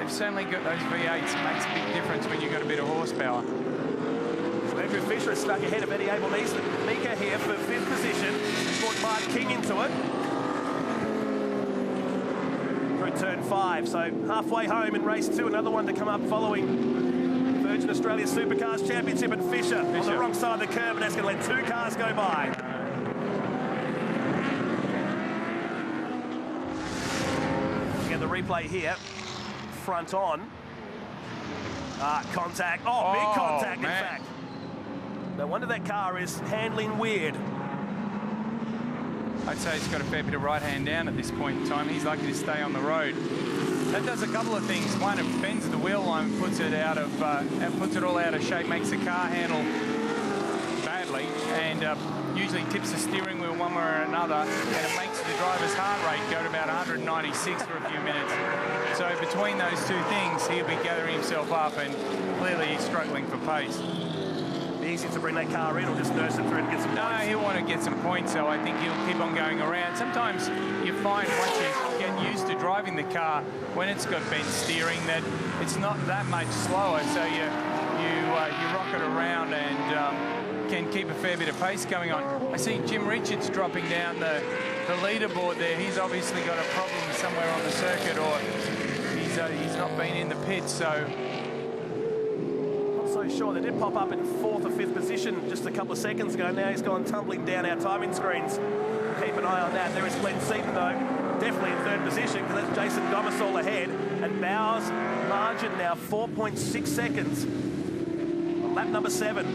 they've certainly got those V8s. It makes a big difference when you've got a bit of horsepower. Andrew Fisher has stuck ahead of Eddie Abel-Mika here for 5th position. He's brought Mark King into it. Through turn 5, so halfway home in race 2, another one to come up following Virgin Australia Supercars Championship, and Fisher on the wrong side of the curb, and that's going to let 2 cars go by. Again, the replay here, front on. Contact. Oh, big contact, man. In fact. No wonder that car is handling weird. I'd say he's got a fair bit of right hand down at this point in time. He's lucky to stay on the road. That does a couple of things. One, it bends the wheel line, puts it all out of shape, makes the car handle badly, and usually tips the steering wheel one way or another, and it makes the driver's heart rate go to about 196 for a few minutes. So between those two things, he'll be gathering himself up, and clearly he's struggling for pace. Easy to bring that car in or just nurse it through and get some points? No, he'll want to get some points, so I think he'll keep on going around. Sometimes you find once you get used to driving the car, when it's got bent steering, that it's not that much slower, so you rock it around and can keep a fair bit of pace going on. I see Jim Richards dropping down the leaderboard there. He's obviously got a problem somewhere on the circuit, or he's not been in the pits, so... Sure, they did pop up in 4th or 5th position just a couple of seconds ago. Now he's gone tumbling down our timing screens. Keep an eye on that. There is Glenn Seaton, though, definitely in 3rd position, because that's Jason Gomersall ahead. And Bauer's margin now 4.6 seconds on lap number 7.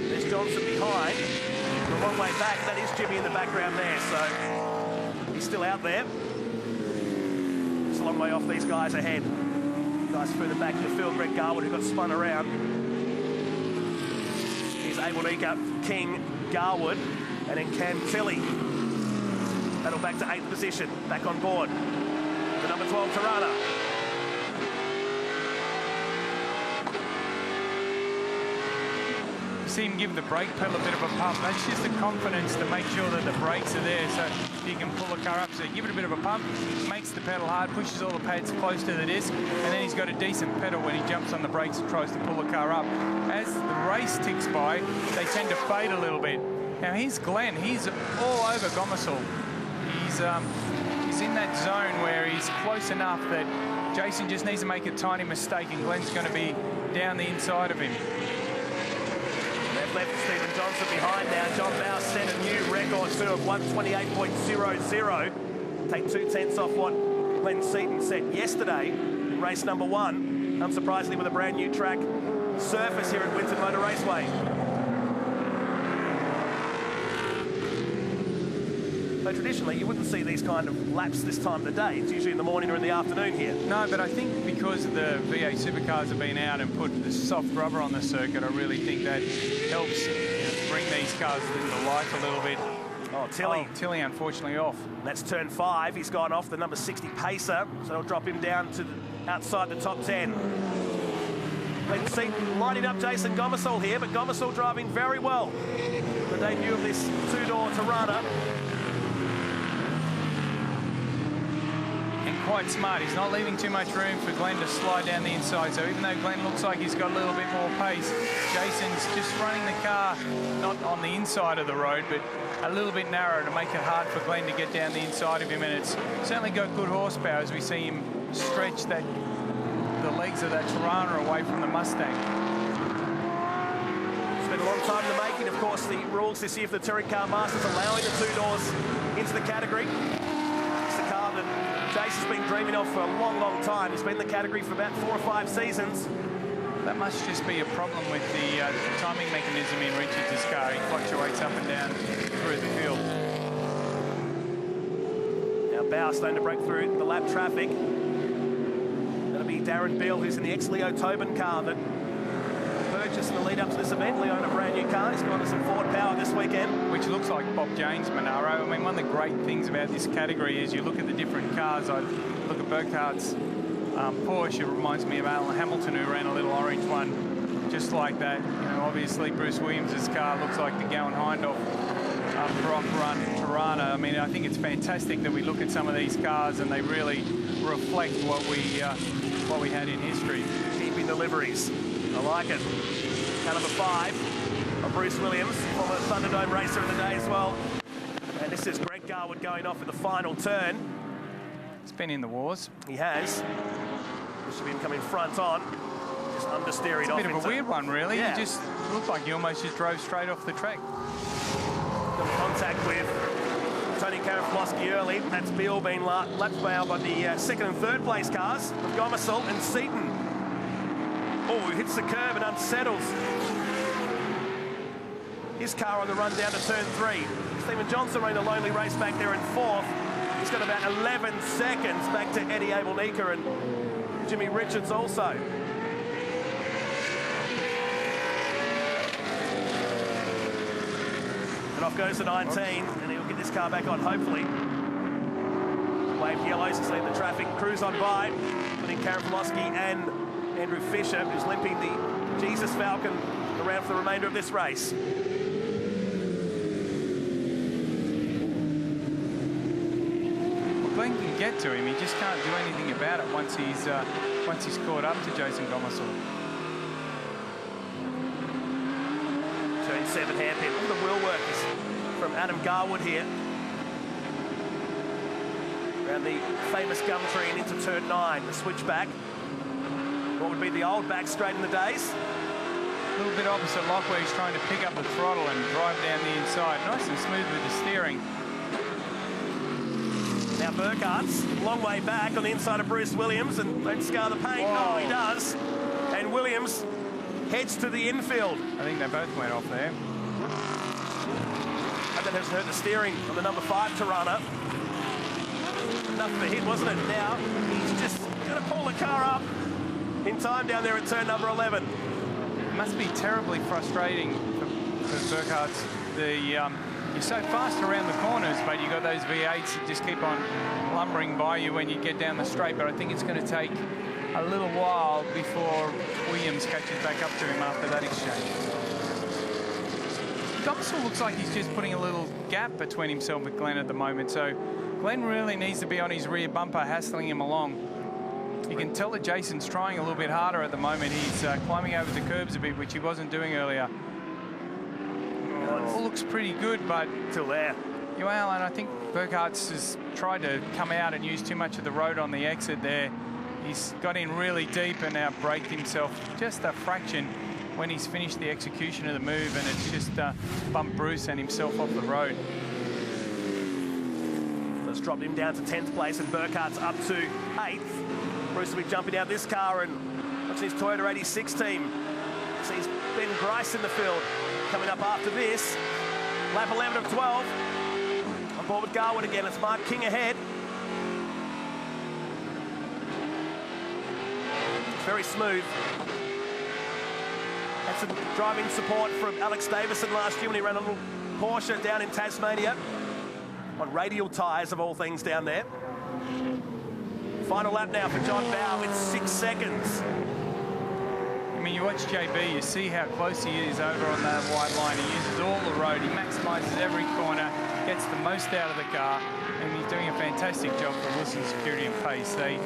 There's Johnson behind. A long way back. That is Jimmy in the background there, so he's still out there. A long way off these guys ahead. Guys further back in the field, Greg Garwood, who got spun around. Here's Abel-Mika, King, Garwood, and then Cam Tilley. Battle back to 8th position, back on board. The number 12, Tirana. See him give the brake pedal a bit of a pump. That's just the confidence to make sure that the brakes are there, so you can pull the car up. So give it a bit of a pump, makes the pedal hard, pushes all the pads close to the disc, and then he's got a decent pedal when he jumps on the brakes and tries to pull the car up. As the race ticks by, they tend to fade a little bit. Now here's Glenn. He's all over Gomersall. He's in that zone where he's close enough that Jason just needs to make a tiny mistake, and Glenn's going to be down the inside of him. Left Stephen Johnson behind now. John Bauer set a new record too of 128.00. Take 2/10 off what Glenn Seaton set yesterday in race number 1. Unsurprisingly, with a brand new track surface here at Winton Motor Raceway. So traditionally, you wouldn't see these kind of laps this time of the day. It's usually in the morning or in the afternoon here. No, but I think because the V8 supercars have been out and put the soft rubber on the circuit, I really think that helps bring these cars into life a little bit. Oh, Tilley. Oh, Tilley, unfortunately, off. That's turn 5. He's gone off the number 60 pacer, so it'll drop him down to outside the top 10. Glenn Seaton lining up Jason Gomersall here, but Gomersall driving very well. The debut of this 2-door Tirana. Quite smart. He's not leaving too much room for Glenn to slide down the inside. So even though Glenn looks like he's got a little bit more pace, Jason's just running the car not on the inside of the road, but a little bit narrow to make it hard for Glenn to get down the inside of him. And it's certainly got good horsepower as we see him stretch the legs of that Tirana away from the Mustang. It's been a long time in the making. Of course, the rules this year for the Touring Car Masters allowing the 2 doors into the category. It's the car that Jason's been dreaming of for a long, long time. He's been in the category for about 4 or 5 seasons. That must just be a problem with the timing mechanism in Richards' car. He fluctuates up and down through the field. Now Bauer starting to break through the lap traffic. That'll be Darren Beale, who's in the ex-Leo Tobin car that purchased in the lead up to this event. Leo in a brand new car. He's gone to some Ford power this weekend. Which looks like Bob James Monaro. I mean, one of the great things about this category is you look at the different cars. I look at Burkhardt's Porsche. It reminds me of Alan Hamilton, who ran a little orange one just like that. You know, obviously Bruce Williams' car looks like the Gowan Hindhaugh Brock run Tirana. I mean, I think it's fantastic that we look at some of these cars and they really reflect what we had in history. Keeping the liveries. I like it. Car number 5 of Bruce Williams, former Thunderdome racer of the day as well. And this is Greg Garwood going off at the final turn. He's been in the wars. He has. This should be him coming front on. Just understeering off. It's a bit of a weird one, really. Yeah. He just looked like he almost just drove straight off the track. Got contact with Tony Karaflosky early. That's Beale being lapped by the second and third place cars of Gomersall and Seaton. Oh, he hits the curb and unsettles. His car on the run down to turn 3. Stephen Johnson running a lonely race back there in 4th. He's got about 11 seconds back to Eddie Abelnica and Jimmy Richards also. And off goes the 19, and he'll get this car back on, hopefully. Waved yellows to leave the traffic. Cruise on by, putting Karaflosky and Andrew Fisher, who's limping the Jesus Falcon around for the remainder of this race. Glenn can get to him, he just can't do anything about it once he's caught up to Jason Gomersall. Turn 7 hairpin. All the wheel work is from Adam Garwood here. Around the famous gum tree and into turn 9, the switchback. What would be the old back straight in the days? A little bit opposite lock where he's trying to pick up the throttle and drive down the inside. Nice and smooth with the steering. Now Burkhardt's a long way back on the inside of Bruce Williams, and don't scar the paint. Whoa. Oh, he does. And Williams heads to the infield. I think they both went off there. And that hasn't hurt the steering on the number 5 Tirana. Enough of a hit, wasn't it? Now he's just going to pull the car up in time down there at turn number 11. It must be terribly frustrating for Burkhardt's. You're so fast around the corners, but you've got those V8s that just keep on lumbering by you when you get down the straight. But I think it's going to take a little while before Williams catches back up to him after that exchange. Gomersall looks like he's just putting a little gap between himself and Glenn at the moment. So Glenn really needs to be on his rear bumper, hassling him along. You can tell that Jason's trying a little bit harder at the moment. He's climbing over the curbs a bit, which he wasn't doing earlier. All looks pretty good, but Till there. Well, and I think Burkhardt's has tried to come out and use too much of the road on the exit there. He's got in really deep and now braked himself just a fraction when he's finished the execution of the move, and it's just bumped Bruce and himself off the road. That's dropped him down to 10th place, and Burkhardt's up to 8th. Bruce will be jumping out this car and watching his Toyota 86 team. Sees Ben Grice in the field coming up after this. Lap 11 of 12. On board with Garwood again. It's Mark King ahead. It's very smooth. Had some driving support from Alex Davison last year when he ran a little Porsche down in Tasmania on radial tyres of all things down there. Final lap now for John Bowe with 6 seconds. I mean, you watch JB, you see how close he is over on that white line. He uses all the road, he maximises every corner, gets the most out of the car, and he's doing a fantastic job for Wilson Security and Pace. They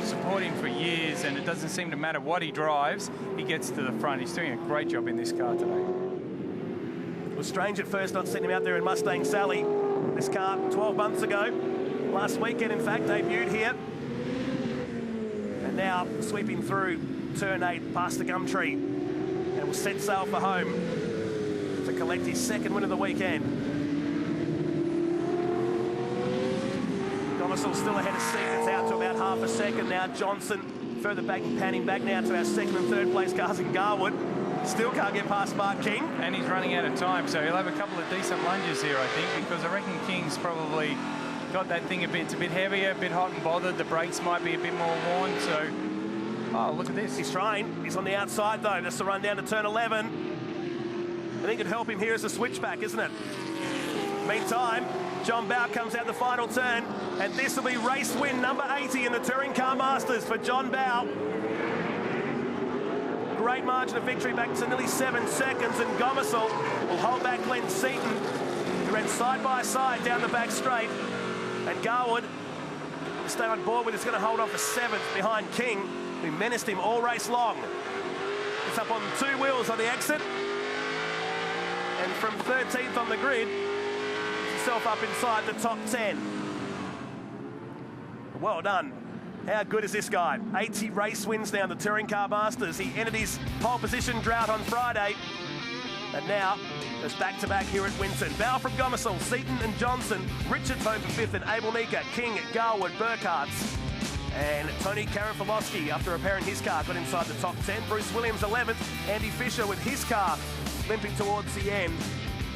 support him for years, and it doesn't seem to matter what he drives, he gets to the front. He's doing a great job in this car today. It was strange at first not seeing him out there in Mustang Sally. This car 12 months ago, last weekend in fact, debuted here. And now sweeping through turn 8 past the gum tree, and will set sail for home to collect his second win of the weekend. Gomersall still ahead of Steve. It's out to about half a second now. Johnson further back, panning back now to our second and third place cars in Garwood. Still can't get past Mark King. And he's running out of time, so he'll have a couple of decent lunges here, I think, because I reckon King's probably got that thing it's a bit heavier, a bit hot and bothered. The brakes might be a bit more worn, so... Oh, look at this. He's trying. He's on the outside, though. That's the run down to turn 11. I think it'd help him here as a switchback, isn't it? Meantime, John Bowe comes out the final turn, and this will be race win number 80 in the Touring Car Masters for John Bowe. Great margin of victory back to nearly 7 seconds, and Gomersall will hold back Glenn Seaton, who He ran side by side down the back straight, and Garwood, stay on board with, is going to hold off for 7th behind King, who menaced him all race long. It's up on 2 wheels on the exit, and from 13th on the grid, himself up inside the top 10. Well done. How good is this guy? 80 race wins now in the Touring Car Masters. He ended his pole position drought on Friday, and now there's back-to-back here at Winton. Bauer from Gomersall, Seaton and Johnson, Richards home for 5th, and Abel Nika, King, Garwood, Burkhart's. And Tony Karanfilowski, after repairing his car, got inside the top 10. Bruce Williams 11th, Andy Fisher with his car limping towards the end.